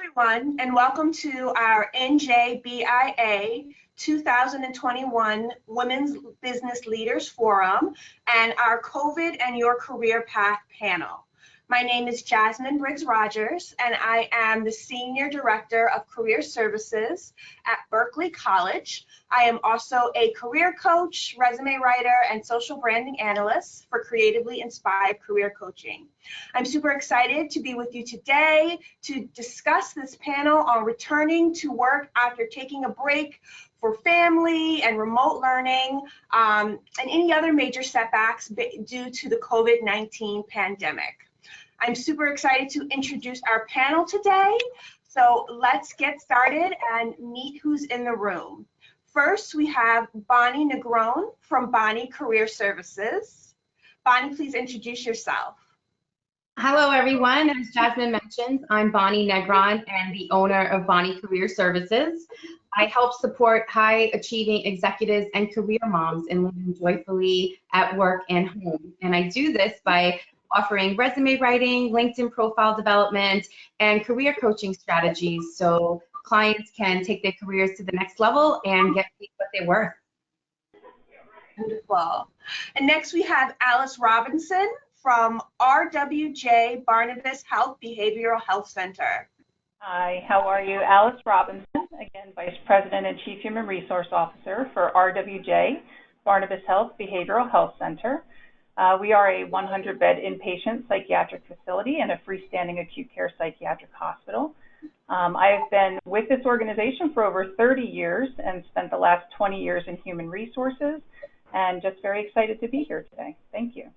everyone, and welcome to our NJBIA 2021 Women's Business Leaders Forum and our COVID and Your Career Path panel. My name is Jasmine Briggs-Rogers, and I am the Senior Director of Career Services at Berkeley College. I am also a career coach, resume writer, and social branding analyst for Creatively Inspired Career Coaching. I'm super excited to be with you today to discuss this panel on returning to work after taking a break for family and remote learning, and any other major setbacks due to the COVID-19 pandemic. I'm super excited to introduce our panel today. So let's get started and meet who's in the room. First, we have Bonnie Negron from Bonnie Career Services. Bonnie, please introduce yourself. Hello, everyone. As Jasmine mentioned, I'm Bonnie Negron and the owner of Bonnie Career Services. I help support high-achieving executives and career moms in living joyfully at work and home. And I do this by offering resume writing, LinkedIn profile development, and career coaching strategies so clients can take their careers to the next level and get paid what they're worth. Wonderful. And next we have Alice Robinson from RWJ Barnabas Health Behavioral Health Center. Hi, how are you? Alice Robinson, again, Vice President and Chief Human Resource Officer for RWJ Barnabas Health Behavioral Health Center. We are a 100-bed inpatient psychiatric facility and a freestanding acute care psychiatric hospital. I have been with this organization for over 30 years and spent the last 20 years in human resources, and just very excited to be here today. Thank you.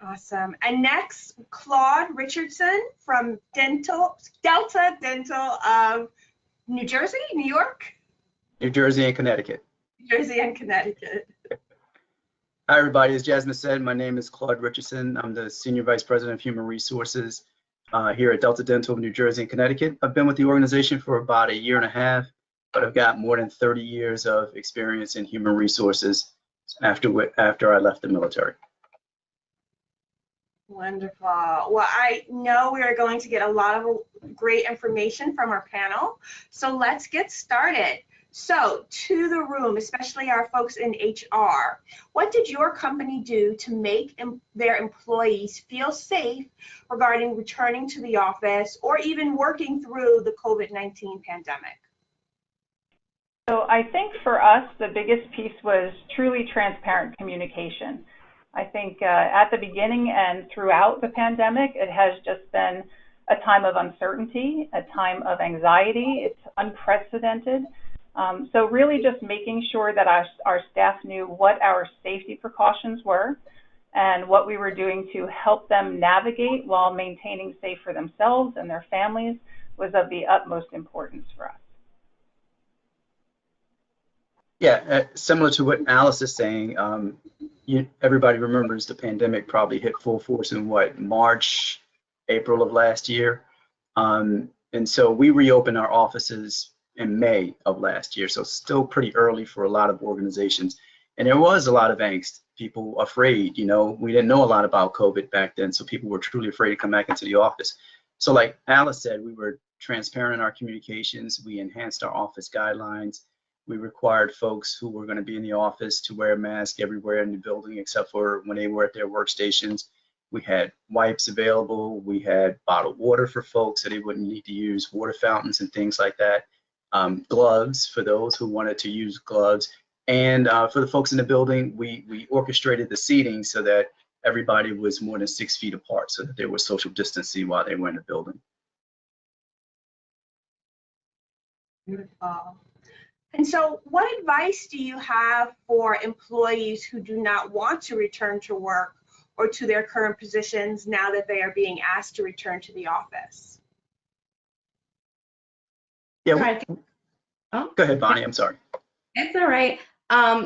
Awesome. And next, Claude Richardson from Delta Dental of New Jersey, New York? New Jersey and Connecticut. New Jersey and Connecticut. Hi, everybody. As Jasmine said, my name is Claude Richardson. I'm the Senior Vice President of Human Resources here at Delta Dental of New Jersey and Connecticut. I've been with the organization for about a year and a half, but I've got more than 30 years of experience in human resources after I left the military. Wonderful. Well, I know we are going to get a lot of great information from our panel, so let's get started. So, to the room, especially our folks in HR, what did your company do to make their employees feel safe regarding returning to the office or even working through the COVID-19 pandemic? So I think for us, the biggest piece was truly transparent communication. I think at the beginning and throughout the pandemic, it has just been a time of uncertainty, a time of anxiety. It's unprecedented. So really just making sure that our staff knew what our safety precautions were and what we were doing to help them navigate while maintaining safe for themselves and their families was of the utmost importance for us. Yeah, similar to what Alice is saying, everybody remembers the pandemic probably hit full force in March, April of last year. And so we reopened our offices in May of last year, so still pretty early for a lot of organizations. And there was a lot of angst, people afraid, we didn't know a lot about COVID back then, so people were truly afraid to come back into the office. So like Alice said, we were transparent in our communications, we enhanced our office guidelines, we required folks who were going to be in the office to wear a mask everywhere in the building except for when they were at their workstations. We had wipes available, we had bottled water for folks so they wouldn't need to use water fountains and things like that. Gloves for those who wanted to use gloves, and for the folks in the building, we orchestrated the seating so that everybody was more than 6 feet apart so that there was social distancing while they were in the building. Beautiful. And so what advice do you have for employees who do not want to return to work or to their current positions now that they are being asked to return to the office? Yeah. Go ahead, Bonnie. I'm sorry. It's all right.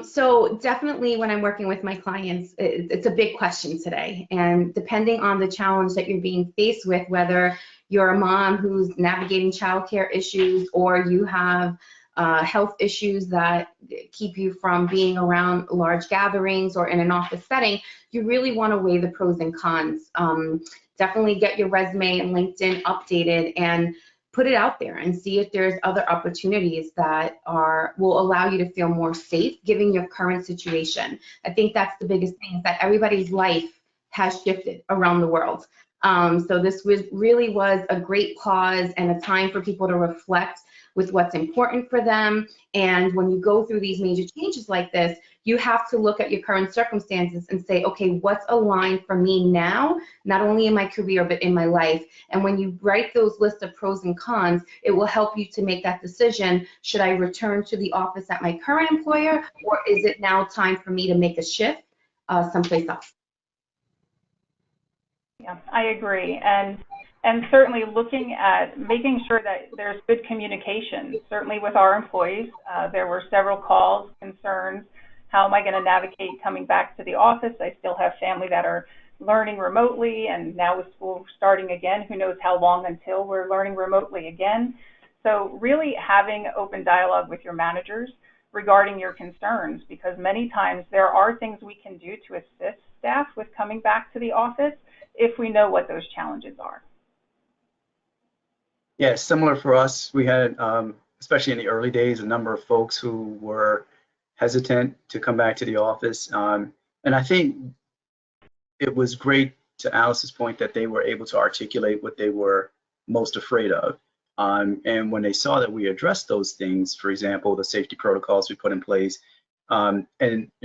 So definitely when I'm working with my clients, it's a big question today. And depending on the challenge that you're being faced with, whether you're a mom who's navigating childcare issues or you have health issues that keep you from being around large gatherings or in an office setting, you really want to weigh the pros and cons. Definitely get your resume and LinkedIn updated and put it out there and see if there's other opportunities that will allow you to feel more safe given your current situation. I think that's the biggest thing, is that everybody's life has shifted around the world. So this really was a great pause and a time for people to reflect with what's important for them. And when you go through these major changes like this, you have to look at your current circumstances and say, okay, what's aligned for me now, not only in my career, but in my life. And when you write those lists of pros and cons, it will help you to make that decision. Should I return to the office at my current employer, or is it now time for me to make a shift someplace else? Yeah, I agree. And certainly looking at making sure that there's good communication, certainly with our employees. There were several calls, concerns. How am I going to navigate coming back to the office? I still have family that are learning remotely, and now with school starting again, who knows how long until we're learning remotely again. So really having open dialogue with your managers regarding your concerns, because many times there are things we can do to assist staff with coming back to the office if we know what those challenges are. Yeah, similar for us. We had, especially in the early days, a number of folks who were hesitant to come back to the office. And I think it was great, to Alice's point, that they were able to articulate what they were most afraid of. And when they saw that we addressed those things, for example, the safety protocols we put in place, and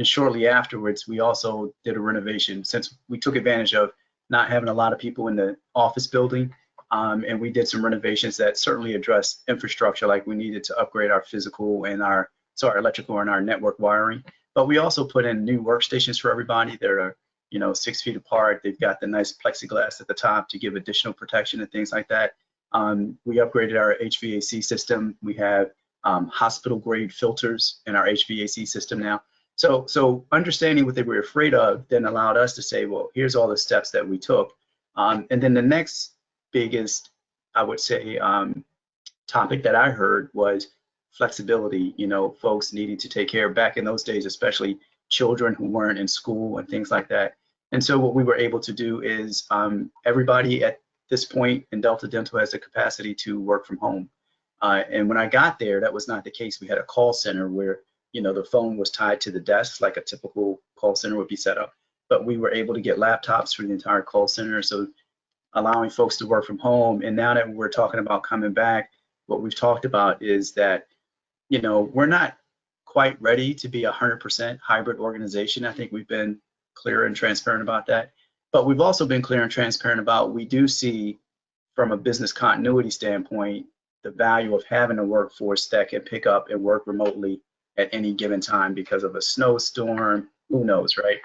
shortly afterwards, we also did a renovation, since we took advantage of not having a lot of people in the office building. And we did some renovations that certainly addressed infrastructure, like we needed to upgrade our physical and our electrical and our network wiring. But we also put in new workstations for everybody that are, 6 feet apart. They've got the nice plexiglass at the top to give additional protection and things like that. We upgraded our HVAC system. We have hospital grade filters in our HVAC system now. So understanding what they were afraid of then allowed us to say, well, here's all the steps that we took. And then the next biggest, I would say, topic that I heard was flexibility. Folks needing to take care of, back in those days, especially children who weren't in school and things like that. And so what we were able to do is everybody at this point in Delta Dental has the capacity to work from home. And when I got there, that was not the case. We had a call center where, the phone was tied to the desk like a typical call center would be set up. But we were able to get laptops for the entire call center, so allowing folks to work from home. And now that we're talking about coming back, what we've talked about is that, we're not quite ready to be 100% hybrid organization. I think we've been clear and transparent about that. But we've also been clear and transparent about, we do see, from a business continuity standpoint, the value of having a workforce that can pick up and work remotely at any given time because of a snowstorm, who knows, right?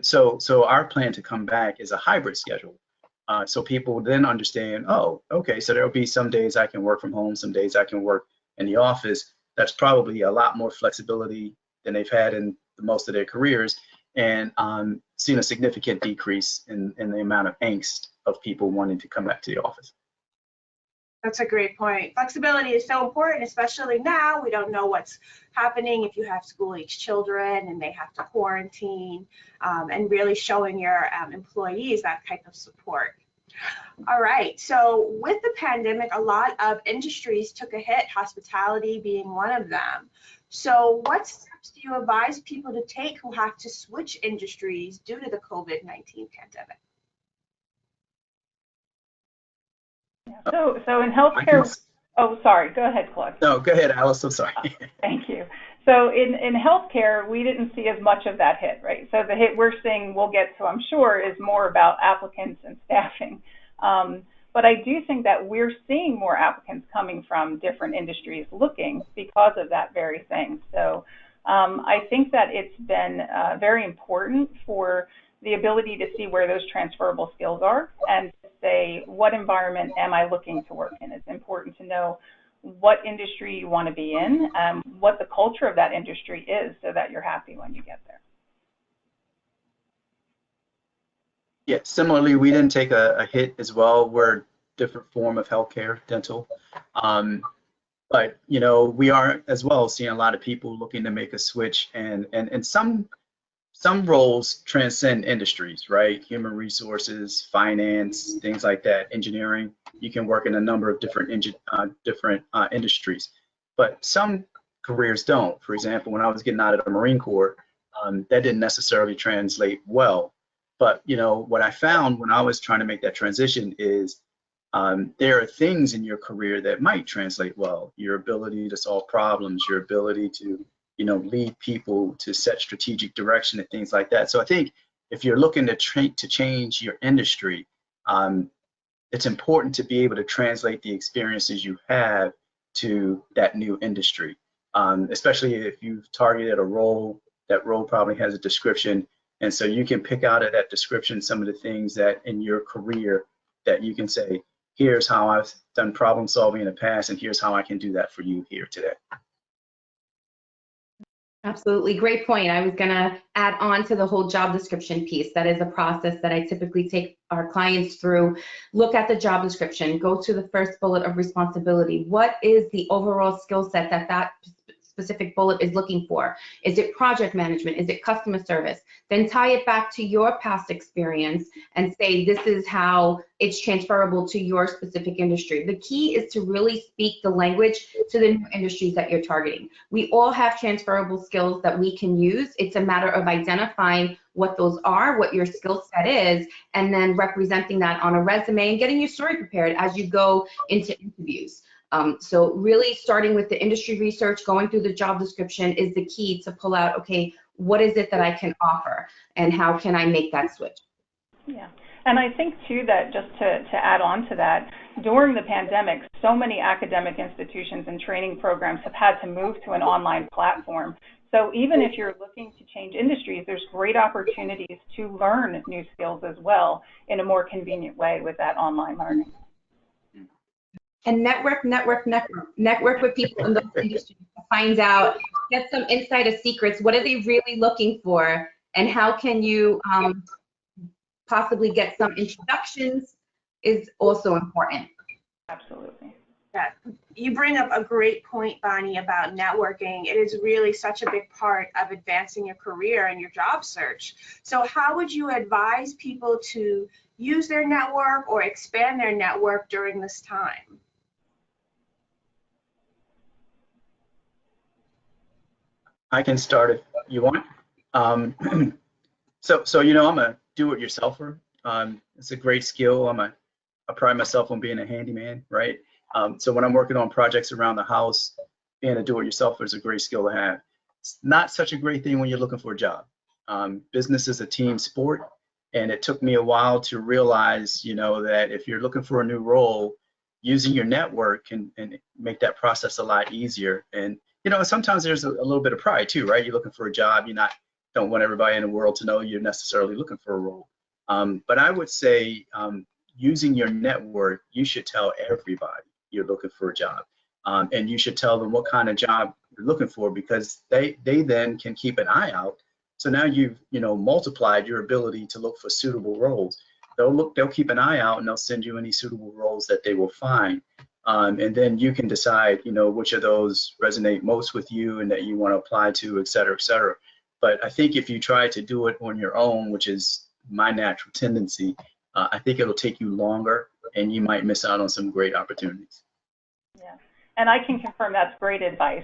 So our plan to come back is a hybrid schedule. So people then understand, oh, okay, so there'll be some days I can work from home, some days I can work in the office. That's probably a lot more flexibility than they've had in most of their careers, and seen a significant decrease in the amount of angst of people wanting to come back to the office. That's a great point. Flexibility is so important, especially now. We don't know what's happening if you have school-age children and they have to quarantine, and really showing your employees that type of support. All right, so with the pandemic, a lot of industries took a hit, hospitality being one of them. So what steps do you advise people to take who have to switch industries due to the COVID-19 pandemic? So in healthcare, oh, sorry, go ahead, Claude. No, go ahead, Alice, I'm sorry. Thank you. So in healthcare, we didn't see as much of that hit, right? So the hit we're seeing, we'll get to, I'm sure, is more about applicants and staffing. But I do think that we're seeing more applicants coming from different industries looking because of that very thing. So I think that it's been very important for the ability to see where those transferable skills are and to say, what environment am I looking to work in? It's important to know what industry you want to be in, what the culture of that industry is, so that you're happy when you get there. Yeah, similarly, we didn't take a hit as well. We're a different form of healthcare, dental. But, we are as well seeing a lot of people looking to make a switch, and some some roles transcend industries, right? Human resources, finance, things like that, engineering. You can work in a number of different industries, but some careers don't. For example, when I was getting out of the Marine Corps, that didn't necessarily translate well. But what I found when I was trying to make that transition is there are things in your career that might translate well. Your ability to solve problems, your ability to lead people, to set strategic direction and things like that. So I think if you're looking to change your industry, it's important to be able to translate the experiences you have to that new industry, especially if you've targeted a role. That role probably has a description, and so you can pick out of that description some of the things that in your career that you can say, here's how I've done problem solving in the past, and here's how I can do that for you here today. Absolutely, great point. I was gonna add on to the whole job description piece. That is a process that I typically take our clients through. Look at the job description, go to the first bullet of responsibility. What is the overall skill set that specific bullet is looking for? Is it project management? Is it customer service? Then tie it back to your past experience and say, this is how it's transferable to your specific industry. The key is to really speak the language to the new industries that you're targeting. We all have transferable skills that we can use. It's a matter of identifying what those are, what your skill set is, and then representing that on a resume and getting your story prepared as you go into interviews. So really starting with the industry research, going through the job description is the key to pull out, okay, what is it that I can offer and how can I make that switch? Yeah, and I think too that just to add on to that, during the pandemic, so many academic institutions and training programs have had to move to an online platform. So even if you're looking to change industries, there's great opportunities to learn new skills as well in a more convenient way with that online learning. And network with people in those industries to find out, get some insider secrets. What are they really looking for? And how can you possibly get some introductions is also important. Absolutely. Yeah. You bring up a great point, Bonnie, about networking. It is really such a big part of advancing your career and your job search. So how would you advise people to use their network or expand their network during this time? I can start if you want. So I'm a do-it-yourselfer. It's a great skill. I pride myself on being a handyman, right? So when I'm working on projects around the house, being a do-it-yourselfer is a great skill to have. It's not such a great thing when you're looking for a job. Business is a team sport, and it took me a while to realize, that if you're looking for a new role, using your network can make that process a lot easier. And sometimes there's a little bit of pride too, right? You're looking for a job, don't want everybody in the world to know you're necessarily looking for a role. But I would say using your network, you should tell everybody you're looking for a job. And you should tell them what kind of job you're looking for, because they then can keep an eye out. So now you've multiplied your ability to look for suitable roles. They'll keep an eye out and they'll send you any suitable roles that they will find. And then you can decide, which of those resonate most with you and that you want to apply to, et cetera, et cetera. But I think if you try to do it on your own, which is my natural tendency, I think it'll take you longer and you might miss out on some great opportunities. Yeah, and I can confirm that's great advice.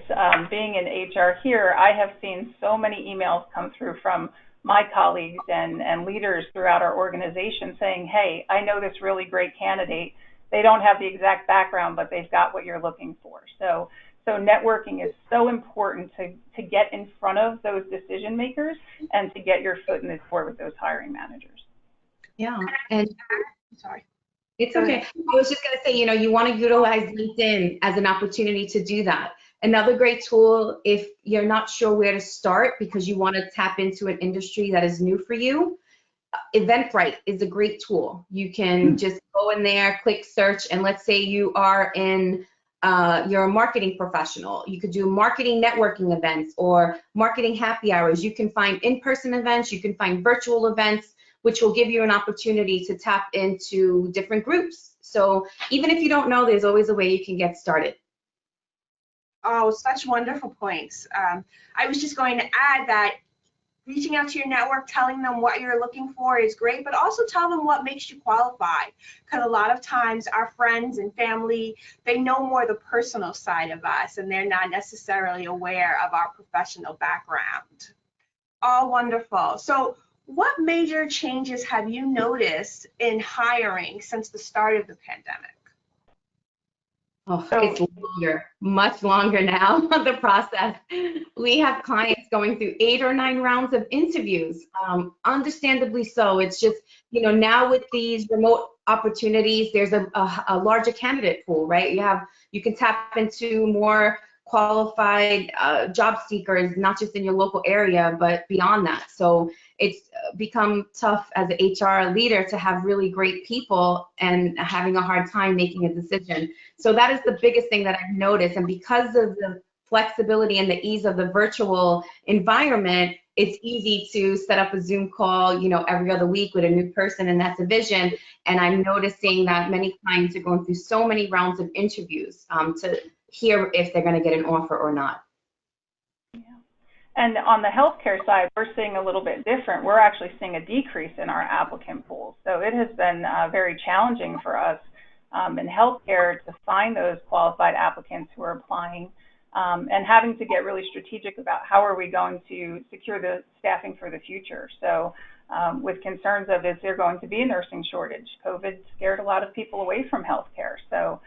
Being in HR here, I have seen so many emails come through from my colleagues and leaders throughout our organization saying, hey, I know this really great candidate. They don't have the exact background, but they've got what you're looking for. So networking is so important to get in front of those decision makers and to get your foot in the door with those hiring managers. Yeah, and Sorry. it's okay. I was just going to say, you want to utilize LinkedIn as an opportunity to do that. Another great tool, if you're not sure where to start because you want to tap into an industry that is new for you, Eventbrite is a great tool. You can just go in there, click search, and let's say you are you're a marketing professional. You could do marketing networking events or marketing happy hours. You can find in-person events, you can find virtual events, which will give you an opportunity to tap into different groups. So even if you don't know, there's always a way you can get started. Oh, such wonderful points. I was just going to add that reaching out to your network, telling them what you're looking for is great, but also tell them what makes you qualified. Because a lot of times our friends and family, they know more the personal side of us and they're not necessarily aware of our professional background. All wonderful. So what major changes have you noticed in hiring since the start of the pandemic? Oh, it's longer, much longer now, the process. We have clients going through 8 or 9 rounds of interviews, understandably so. It's just, you know, now with these remote opportunities, there's a larger candidate pool, right? You can tap into more qualified job seekers, not just in your local area, but beyond that. So it's become tough as an HR leader to have really great people and having a hard time making a decision. So that is the biggest thing that I've noticed. And because of the flexibility and the ease of the virtual environment, it's easy to set up a Zoom call, you know, every other week with a new person in that division. And I'm noticing that many clients are going through so many rounds of interviews to hear if they're going to get an offer or not. Yeah. And on the healthcare side, we're seeing a little bit different. We're actually seeing a decrease in our applicant pool. So it has been very challenging for us in healthcare to find those qualified applicants who are applying and having to get really strategic about how are we going to secure the staffing for the future. So with concerns of, is there going to be a nursing shortage? COVID scared a lot of people away from healthcare. So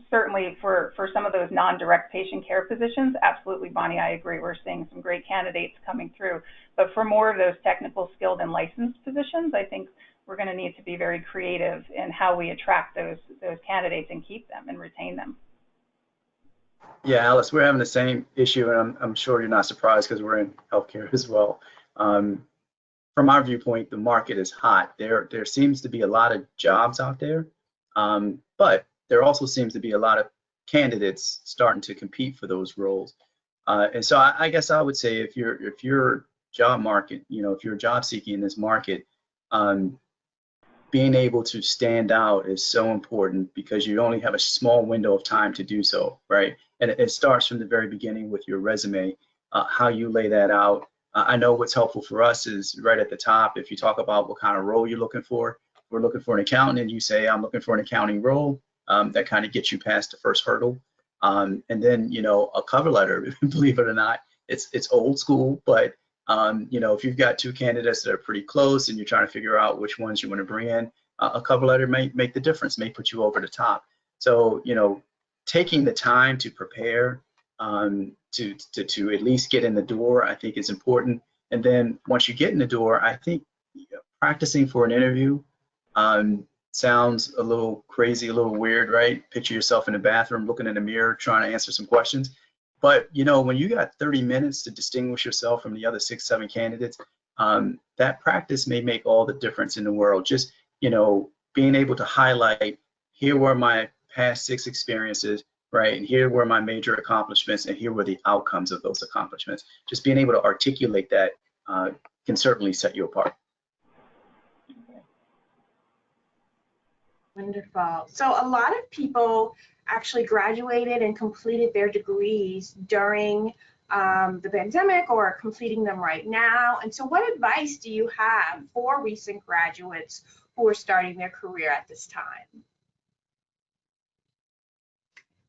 certainly for some of those non-direct patient care positions, absolutely, Bonnie, I agree. We're seeing some great candidates coming through. But for more of those technical, skilled, and licensed positions, I think we're going to need to be very creative in how we attract those candidates and keep them and retain them. Yeah, Alice, we're having the same issue, and I'm sure you're not surprised because we're in healthcare as well. From our viewpoint, the market is hot. There seems to be a lot of jobs out there, but there also seems to be a lot of candidates starting to compete for those roles. And so I guess I would say if you're job market, you know, if you're job seeking in this market, being able to stand out is so important because you only have a small window of time to do so, right? And it starts from the very beginning with your resume, how you lay that out. I know what's helpful for us is right at the top. If you talk about what kind of role you're looking for, we're looking for an accountant, and you say, I'm looking for an accounting role. That kind of gets you past the first hurdle. And then, you know, a cover letter, believe it or not, it's old school, but you know, if you've got 2 candidates that are pretty close and you're trying to figure out which ones you want to bring in, a cover letter may make the difference, may put you over the top. So, you know, taking the time to prepare to at least get in the door, I think is important. And then once you get in the door, I think practicing for an interview sounds a little crazy, a little weird, right? Picture yourself in a bathroom looking in the mirror trying to answer some questions. But, you know, when you got 30 minutes to distinguish yourself from the other 6, 7 candidates, that practice may make all the difference in the world. Just, you know, being able to highlight, here were my past 6 experiences, right? And here were my major accomplishments, and here were the outcomes of those accomplishments. Just being able to articulate that can certainly set you apart. Wonderful. So a lot of people actually graduated and completed their degrees during the pandemic or are completing them right now. And so what advice do you have for recent graduates who are starting their career at this time?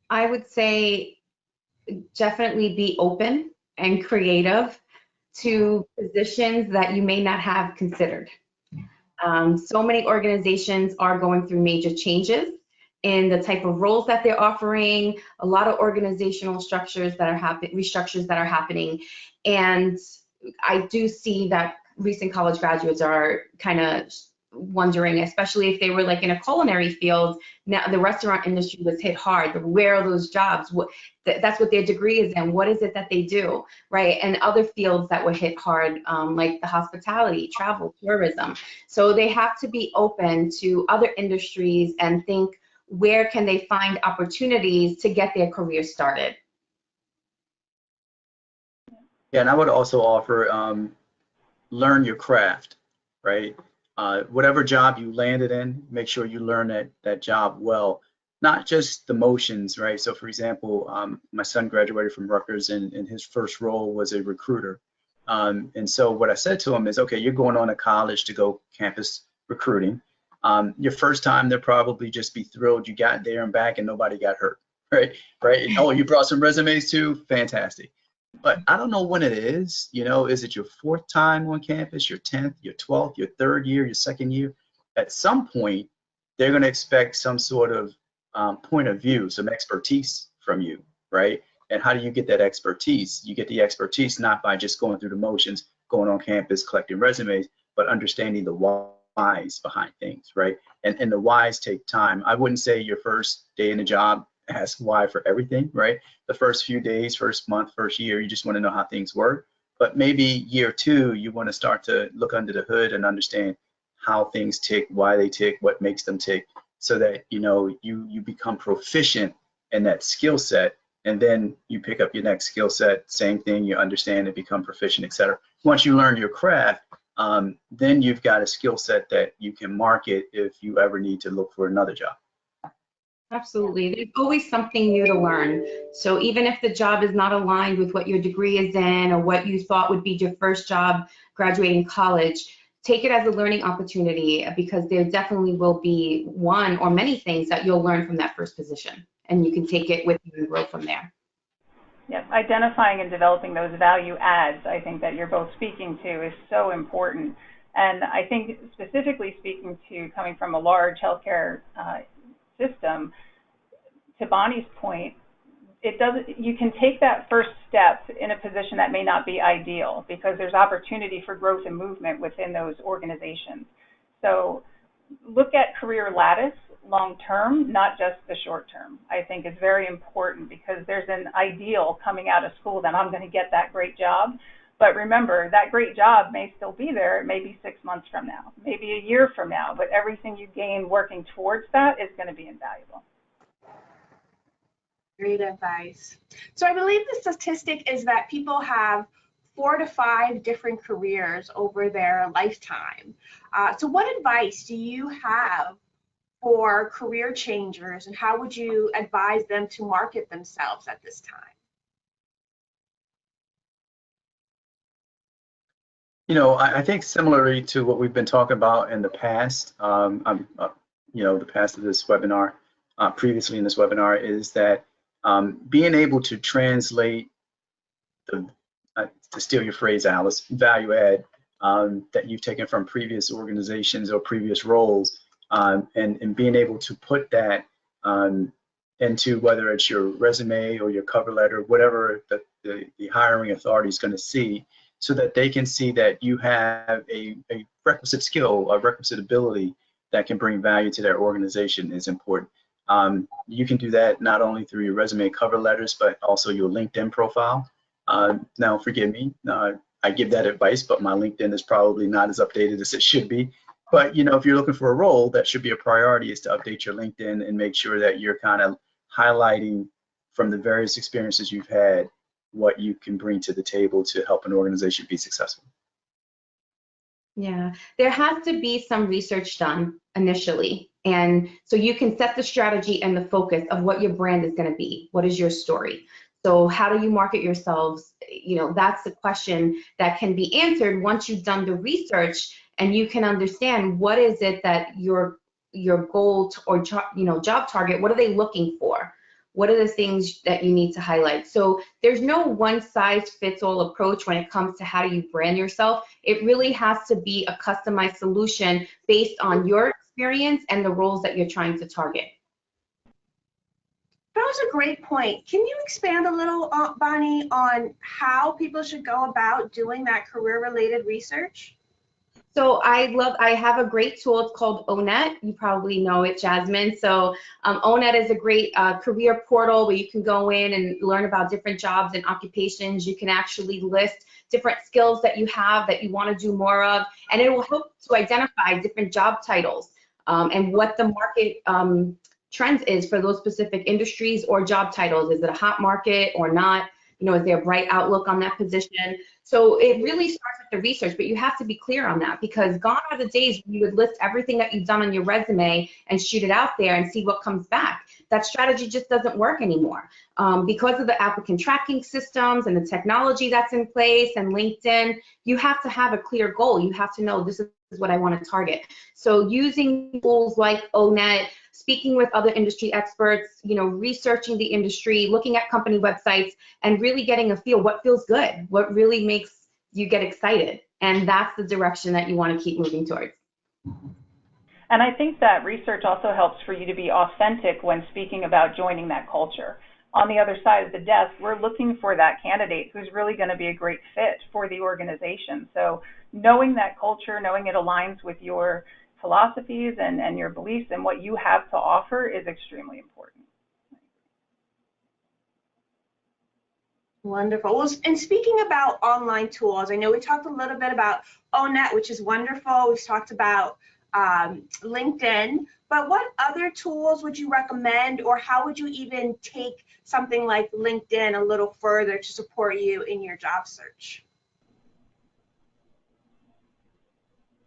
I would say definitely be open and creative to positions that you may not have considered. So many organizations are going through major changes in the type of roles that they're offering, a lot of organizational structures that are restructures that are happening. And I do see that recent college graduates are kind of wondering, especially if they were like in a culinary field. Now the restaurant industry was hit hard. Where are those jobs? That's what their degree is in. What is it that they do, right? And other fields that were hit hard, like the hospitality, travel, tourism. So they have to be open to other industries and think, where can they find opportunities to get their career started? Yeah, and I would also offer, learn your craft, right? Whatever job you landed in, make sure you learn that job well, not just the motions, right? So for example, my son graduated from Rutgers, and his first role was a recruiter. And so what I said to them is, okay, you're going on to college to go campus recruiting. Your first time, they'll probably just be thrilled you got there and back and nobody got hurt, right? Right? And, oh, you brought some resumes too? Fantastic. But I don't know when it is, is it your fourth time on campus, your 10th, your 12th, your third year, your second year? At some point, they're going to expect some sort of point of view, some expertise from you, right? And how do you get that expertise? You get the expertise not by just going through the motions, going on campus, collecting resumes, but understanding the whys behind things, right? And the whys take time. I wouldn't say your first day in the job, ask why for everything, right? The first few days, first month, first year, you just want to know how things work. But maybe year two, you want to start to look under the hood and understand how things tick, why they tick, what makes them tick, so that you become proficient in that skill set, and then you pick up your next skill set, same thing, you understand and become proficient, etc. Once you learn your craft, then you've got a skill set that you can market if you ever need to look for another job. Absolutely. There's always something new to learn. So even if the job is not aligned with what your degree is in or what you thought would be your first job graduating college, take it as a learning opportunity, because there definitely will be one or many things that you'll learn from that first position, and you can take it with you and grow from there. Yes, identifying and developing those value adds, I think that you're both speaking to, is so important. And I think specifically speaking to coming from a large healthcare system, to Bonnie's point, you can take that first step in a position that may not be ideal, because there's opportunity for growth and movement within those organizations. So look at career lattice long term, not just the short term. I think is very important, because there's an ideal coming out of school that I'm going to get that great job. But remember, that great job may still be there. It may be 6 months from now, maybe a year from now, but everything you gain working towards that is going to be invaluable. Great advice. So I believe the statistic is that people have 4 to 5 different careers over their lifetime. So what advice do you have for career changers, and how would you advise them to market themselves at this time? I think similarly to what we've been talking about in the past, the past of this webinar, previously in this webinar, is that being able to translate to steal your phrase, Alice, value add that you've taken from previous organizations or previous roles, and being able to put that into, whether it's your resume or your cover letter, whatever the hiring authority is going to see, so that they can see that you have a requisite skill, a requisite ability that can bring value to their organization is important. You can do that not only through your resume cover letters, but also your LinkedIn profile. Now, forgive me, I give that advice, but my LinkedIn is probably not as updated as it should be. But if you're looking for a role, that should be a priority, is to update your LinkedIn and make sure that you're kind of highlighting from the various experiences you've had what you can bring to the table to help an organization be successful. Yeah, there has to be some research done initially. And so you can set the strategy and the focus of what your brand is going to be. What is your story? So how do you market yourselves? That's the question that can be answered once you've done the research and you can understand what is it that your goal or job target, what are they looking for? What are the things that you need to highlight? So there's no one size fits all approach when it comes to how do you brand yourself. It really has to be a customized solution based on your experience and the roles that you're trying to target. That was a great point. Can you expand a little, Bonnie, on how people should go about doing that career-related research? So I have a great tool. It's called ONET. You probably know it, Jasmine. So ONET is a great career portal where you can go in and learn about different jobs and occupations. You can actually list different skills that you have that you want to do more of, and it will help to identify different job titles and what the market trends is for those specific industries or job titles. Is it a hot market or not? You know, is there a bright outlook on that position? So it really starts with the research, but you have to be clear on that, because gone are the days when you would list everything that you've done on your resume and shoot it out there and see what comes back. That strategy just doesn't work anymore. Because of the applicant tracking systems and the technology that's in place and LinkedIn, you have to have a clear goal. You have to know, this is what I want to target. So using tools like ONET, speaking with other industry experts, you know, researching the industry, looking at company websites, and really getting a feel what feels good, what really makes you get excited. And that's the direction that you want to keep moving towards. And I think that research also helps for you to be authentic when speaking about joining that culture. On the other side of the desk, we're looking for that candidate who's really going to be a great fit for the organization. So knowing that culture, knowing it aligns with your philosophies and your beliefs and what you have to offer is extremely important. Wonderful. Well, and speaking about online tools, I know we talked a little bit about ONET, which is wonderful. We've talked about LinkedIn, but what other tools would you recommend, or how would you even take something like LinkedIn a little further to support you in your job search?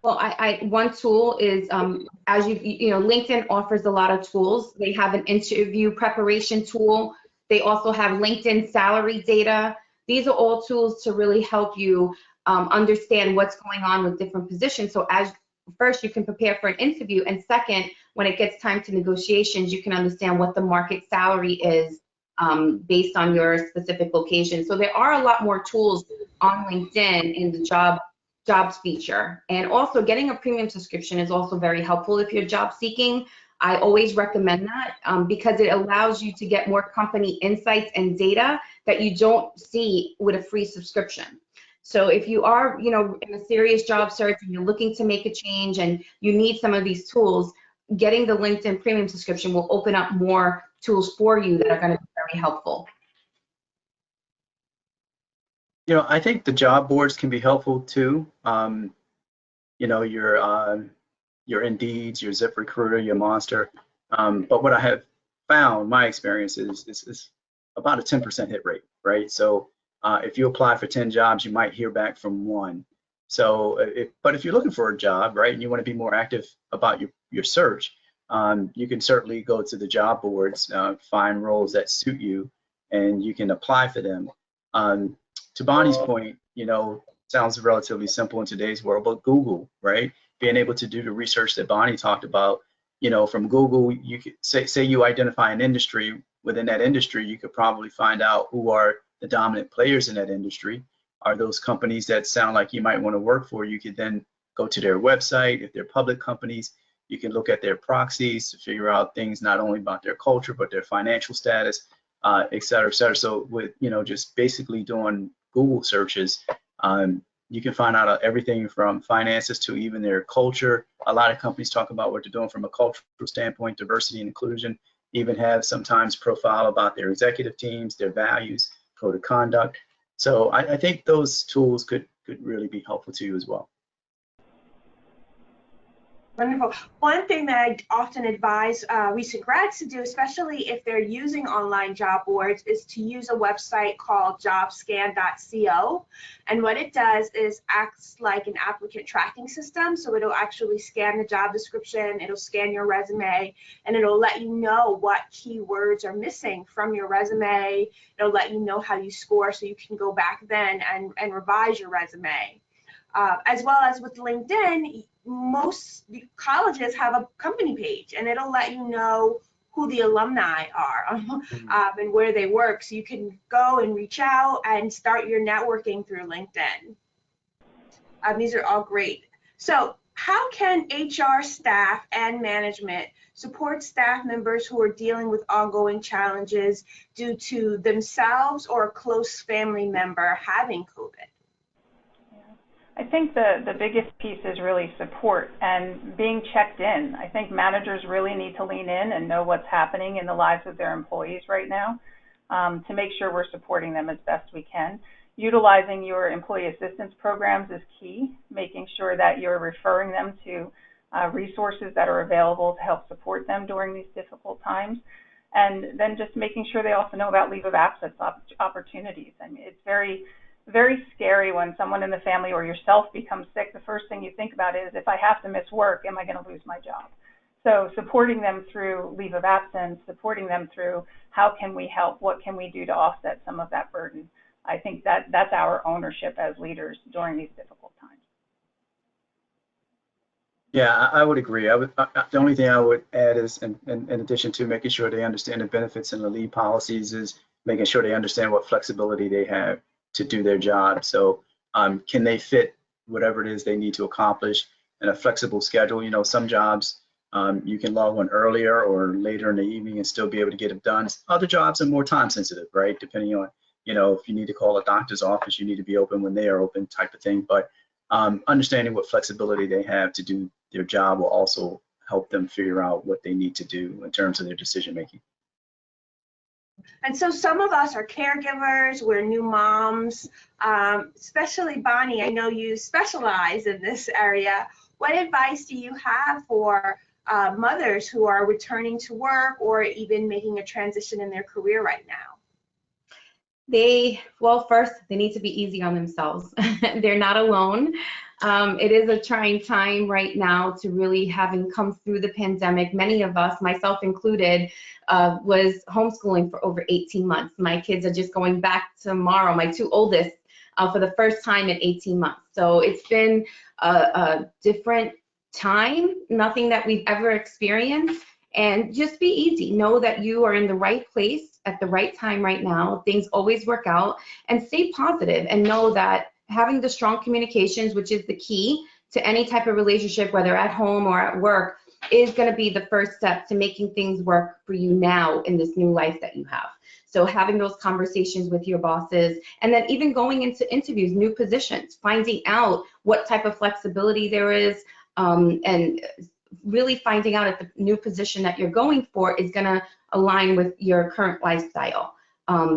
Well, one tool is, as you know, LinkedIn offers a lot of tools. They have an interview preparation tool. They also have LinkedIn salary data. These are all tools to really help you understand what's going on with different positions. So as first, you can prepare for an interview, and second, when it gets time to negotiations, you can understand what the market salary is based on your specific location. So there are a lot more tools on LinkedIn in the jobs feature. And also getting a premium subscription is also very helpful if you're job seeking. I always recommend that because it allows you to get more company insights and data that you don't see with a free subscription. So if you are, you know, in a serious job search and you're looking to make a change and you need some of these tools, getting the LinkedIn premium subscription will open up more tools for you that are going to be very helpful. You know, I think the job boards can be helpful too. You know, your Indeeds, your ZipRecruiter, your Monster. But what I have found, my experience is about a 10% hit rate, right? So if you apply for 10 jobs, you might hear back from 1. So, but if you're looking for a job, right, and you want to be more active about your search, you can certainly go to the job boards, find roles that suit you, and you can apply for them. To Bonnie's point, you know, sounds relatively simple in today's world, but Google, right, being able to do the research that Bonnie talked about, you know, from Google, you could say you identify an industry. Within that industry, you could probably find out who are the dominant players in that industry. Are those companies that sound like you might want to work for? You could then go to their website. If they're public companies, you can look at their proxies to figure out things not only about their culture, but their financial status, et cetera, et cetera. So with, you know, just basically doing Google searches, you can find out everything from finances to even their culture. A lot of companies talk about what they're doing from a cultural standpoint, diversity and inclusion, even have sometimes profile about their executive teams, their values, code of conduct. So I think those tools could really be helpful to you as well. Wonderful. One thing that I often advise recent grads to do, especially if they're using online job boards, is to use a website called jobscan.co. And what it does is acts like an applicant tracking system. So it'll actually scan the job description, it'll scan your resume, and it'll let you know what keywords are missing from your resume. It'll let you know how you score so you can go back then and revise your resume. As well as with LinkedIn, most colleges have a company page, and it'll let you know who the alumni are and where they work, so you can go and reach out and start your networking through LinkedIn. These are all great. So how can HR staff and management support staff members who are dealing with ongoing challenges due to themselves or a close family member having COVID? I think the biggest piece is really support and being checked in. I think managers really need to lean in and know what's happening in the lives of their employees right now to make sure we're supporting them as best we can. Utilizing your employee assistance programs is key, making sure that you're referring them to resources that are available to help support them during these difficult times. And then just making sure they also know about leave of absence opportunities. I mean, it's very, very scary when someone in the family or yourself becomes sick. The first thing you think about is, if I have to miss work, am I going to lose my job? So supporting them through leave of absence, supporting them through how can we help, what can we do to offset some of that burden. I think that's our ownership as leaders during these difficult times. Yeah, I would agree. The only thing I would add is, in addition to making sure they understand the benefits and the leave policies, is making sure they understand what flexibility they have to do their job. So can they fit whatever it is they need to accomplish in a flexible schedule? You know, some jobs you can log on earlier or later in the evening and still be able to get it done. Other jobs are more time sensitive, right? Depending on, you know, if you need to call a doctor's office, you need to be open when they are open, type of thing. But understanding what flexibility they have to do their job will also help them figure out what they need to do in terms of their decision making. And so some of us are caregivers, we're new moms, especially Bonnie, I know you specialize in this area. What advice do you have for mothers who are returning to work or even making a transition in their career right now? Well, first, they need to be easy on themselves. They're not alone. It is a trying time right now to really, having come through the pandemic. Many of us, myself included, was homeschooling for over 18 months. My kids are just going back tomorrow, my two oldest, for the first time in 18 months. So it's been a different time, nothing that we've ever experienced. And just be easy. Know that you are in the right place at the right time right now. Things always work out, and stay positive, and know that having the strong communications, which is the key to any type of relationship, whether at home or at work, is going to be the first step to making things work for you now in this new life that you have. So having those conversations with your bosses, and then even going into interviews, new positions, finding out what type of flexibility there is, and really finding out if the new position that you're going for is going to align with your current lifestyle.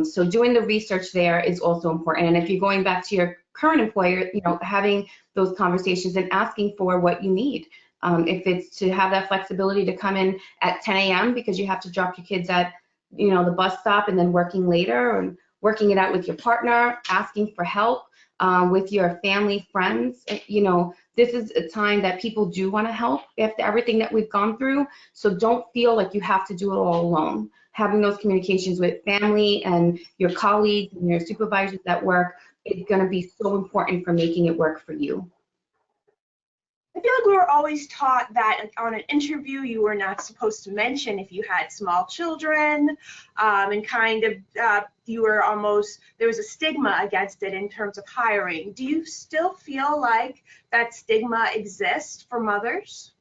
So doing the research there is also important. And if you're going back to your current employer, you know, having those conversations and asking for what you need. If it's to have that flexibility to come in at 10 a.m. because you have to drop your kids at, you know, the bus stop, and then working later, or working it out with your partner, asking for help with your family, friends. You know, this is a time that people do want to help after everything that we've gone through. So don't feel like you have to do it all alone. Having those communications with family and your colleagues and your supervisors at work is going to be so important for making it work for you. I feel like we were always taught that on an interview you were not supposed to mention if you had small children, and kind of you were almost, there was a stigma against it in terms of hiring. Do you still feel like that stigma exists for mothers?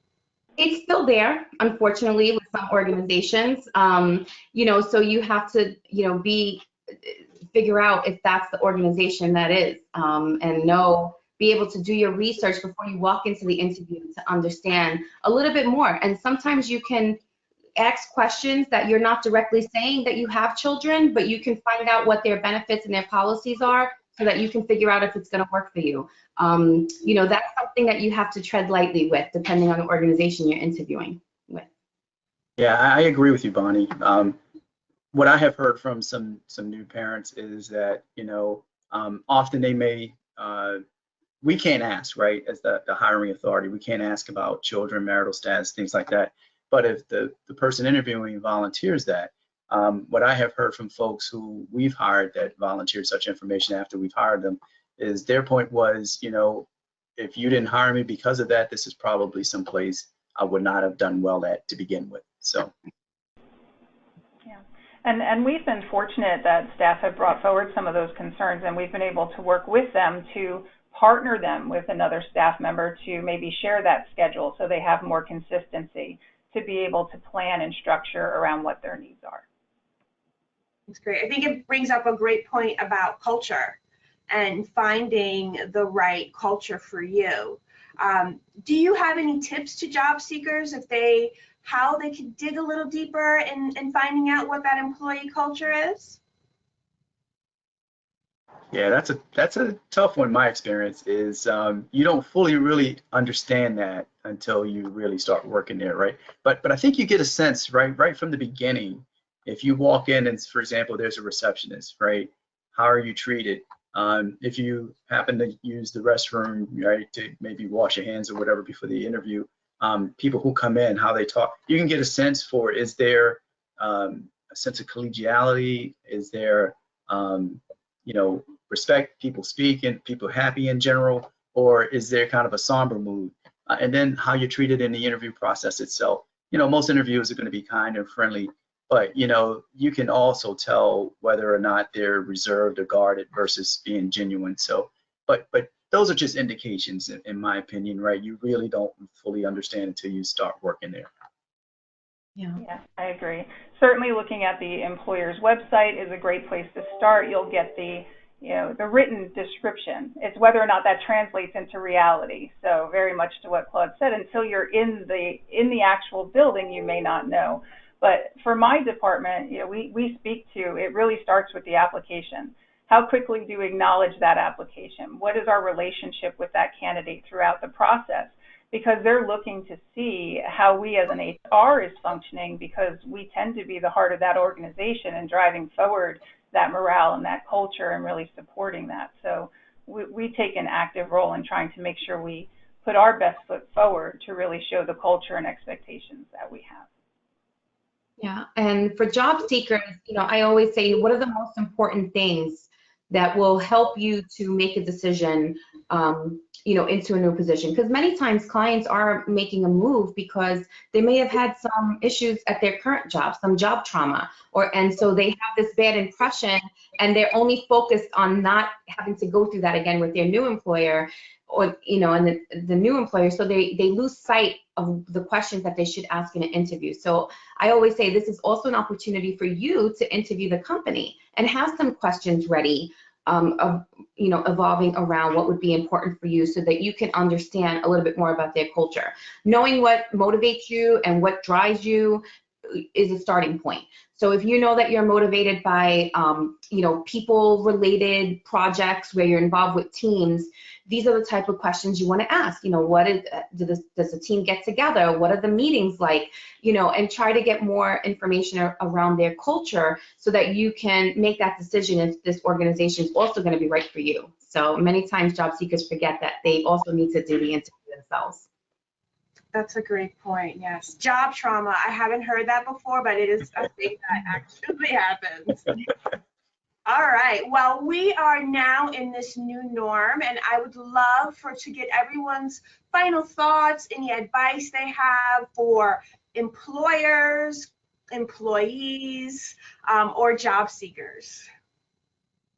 It's still there, unfortunately, with some organizations. You know, so you have to, you know, figure out if that's the organization that is, and be able to do your research before you walk into the interview to understand a little bit more. And sometimes you can ask questions that you're not directly saying that you have children, but you can find out what their benefits and their policies are so that you can figure out if it's going to work for you. You know, that's something that you have to tread lightly with, depending on the organization you're interviewing with. Yeah, I agree with you, Bonnie. What I have heard from some new parents is that, you know, often they may, we can't ask, right, as the hiring authority, we can't ask about children, marital status, things like that. But if the person interviewing volunteers that, what I have heard from folks who we've hired that volunteered such information after we've hired them is their point was, you know, if you didn't hire me because of that, this is probably someplace I would not have done well at to begin with. So. Yeah, and we've been fortunate that staff have brought forward some of those concerns, and we've been able to work with them to partner them with another staff member to maybe share that schedule so they have more consistency to be able to plan and structure around what their needs are. That's great. I think it brings up a great point about culture and finding the right culture for you. Do you have any tips to job seekers how they can dig a little deeper in finding out what that employee culture is? Yeah, that's a tough one. My experience is you don't fully really understand that until you really start working there, right? But I think you get a sense right from the beginning If you walk in and, for example, there's a receptionist, right? How are you treated? If you happen to use the restroom, right, to maybe wash your hands or whatever before the interview, people who come in, how they talk, you can get a sense for, is there a sense of collegiality? Is there, you know, respect, people speak and people happy in general, or is there kind of a somber mood? And then how you're treated in the interview process itself. You know, most interviews are going to be kind and friendly, but you know, you can also tell whether or not they're reserved or guarded versus being genuine. So, but those are just indications, in my opinion, right? You really don't fully understand until you start working there. Yeah. Yeah, I agree. Certainly looking at the employer's website is a great place to start. You'll get the, you know, the written description. It's whether or not that translates into reality. So very much to what Claude said, until you're in the actual building, you may not know. But for my department, you know, we speak to, it really starts with the application. How quickly do we acknowledge that application? What is our relationship with that candidate throughout the process? Because they're looking to see how we as an HR is functioning, because we tend to be the heart of that organization and driving forward that morale and that culture and really supporting that. So we take an active role in trying to make sure we put our best foot forward to really show the culture and expectations that we have. Yeah, and for job seekers, you know, I always say, what are the most important things that will help you to make a decision, you know, into a new position? Because many times clients are making a move because they may have had some issues at their current job, some job trauma, and so they have this bad impression, and they're only focused on not having to go through that again with their new employer, or you know, and the new employer, so they lose sight of the questions that they should ask in an interview. So I always say this is also an opportunity for you to interview the company and have some questions ready, of, you know, evolving around what would be important for you, so that you can understand a little bit more about their culture. Knowing what motivates you and what drives you is a starting point. So if you know that you're motivated by, you know, people-related projects where you're involved with teams, these are the type of questions you want to ask. You know, what is, does the team get together? What are the meetings like? You know, and try to get more information around their culture, so that you can make that decision if this organization is also going to be right for you. So many times job seekers forget that they also need to do the interview themselves. That's a great point. Yes. Job trauma. I haven't heard that before, but it is a thing that actually happens. All right. Well, we are now in this new norm, and I would love to get everyone's final thoughts, any advice they have for employers, employees, or job seekers.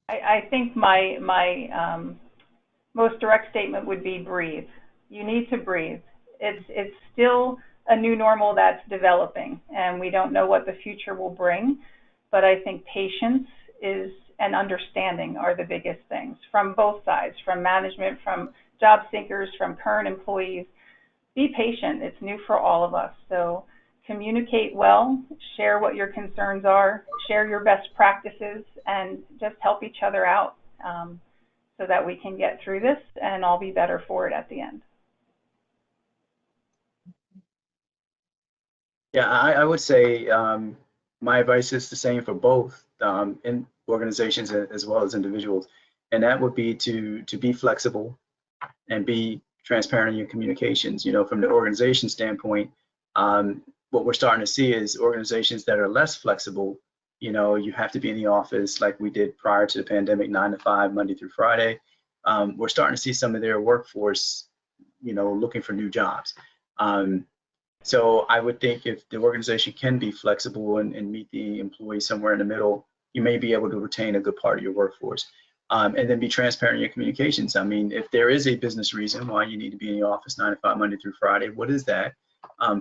I think my most direct statement would be breathe. You need to breathe. It's still a new normal that's developing, and we don't know what the future will bring, but I think patience and understanding are the biggest things from both sides, from management, from job seekers, from current employees. Be patient. It's new for all of us. So communicate well, share what your concerns are, share your best practices, and just help each other out, so that we can get through this and all be better for it at the end. Yeah, I would say my advice is the same for both in organizations as well as individuals, and that would be to be flexible and be transparent in your communications. You know, from the organization standpoint, what we're starting to see is organizations that are less flexible. You know, you have to be in the office like we did prior to the pandemic, 9 to 5, Monday through Friday. We're starting to see some of their workforce, you know, looking for new jobs. So I would think if the organization can be flexible and meet the employee somewhere in the middle, you may be able to retain a good part of your workforce. And then be transparent in your communications. I mean, if there is a business reason why you need to be in the office 9 to 5, Monday through Friday, what is that?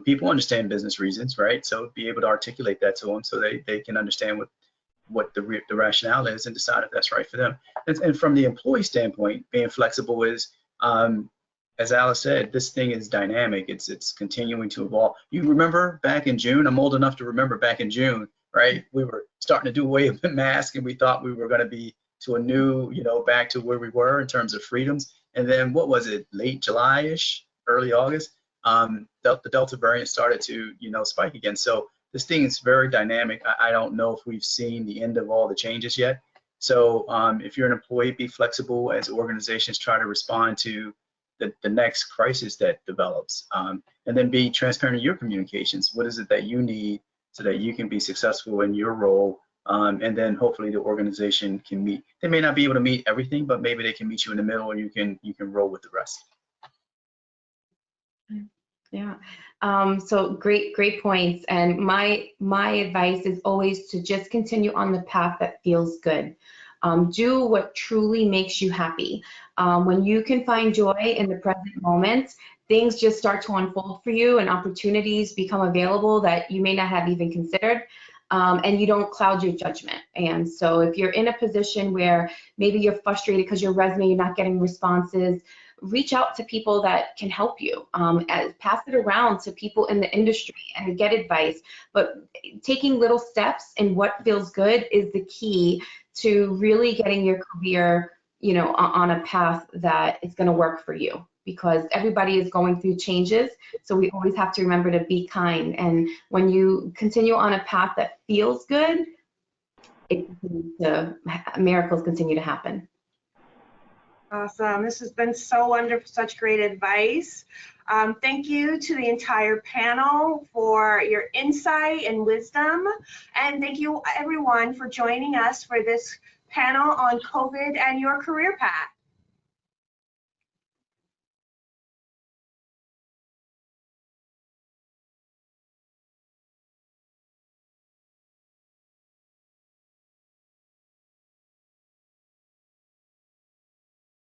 People understand business reasons, right? So be able to articulate that to them so they can understand what the rationale is and decide if that's right for them. And from the employee standpoint, being flexible is, as Alice said, this thing is dynamic. It's continuing to evolve. You remember back in June? I'm old enough to remember back in June, right? We were starting to do away with the mask, and we thought we were going to be to a new, you know, back to where we were in terms of freedoms. And then what was it, late July-ish, early August? The Delta variant started to, you know, spike again. So this thing is very dynamic. I don't know if we've seen the end of all the changes yet. So if you're an employee, be flexible as organizations try to respond to the next crisis that develops. And then be transparent in your communications. What is it that you need so that you can be successful in your role? And then hopefully the organization can meet. They may not be able to meet everything, but maybe they can meet you in the middle, and you can roll with the rest. Yeah. So great points. And my advice is always to just continue on the path that feels good. Do what truly makes you happy. When you can find joy in the present moment, things just start to unfold for you and opportunities become available that you may not have even considered. And you don't cloud your judgment. And so if you're in a position where maybe you're frustrated because your resume, you're not getting responses, reach out to people that can help you. Pass it around to people in the industry and get advice. But taking little steps in what feels good is the key to really getting your career, you know, on a path that is going to work for you, because everybody is going through changes. So we always have to remember to be kind. And when you continue on a path that feels good, miracles continue to happen. Awesome. This has been so wonderful, such great advice. Thank you to the entire panel for your insight and wisdom. And thank you everyone for joining us for this panel on COVID and your career path.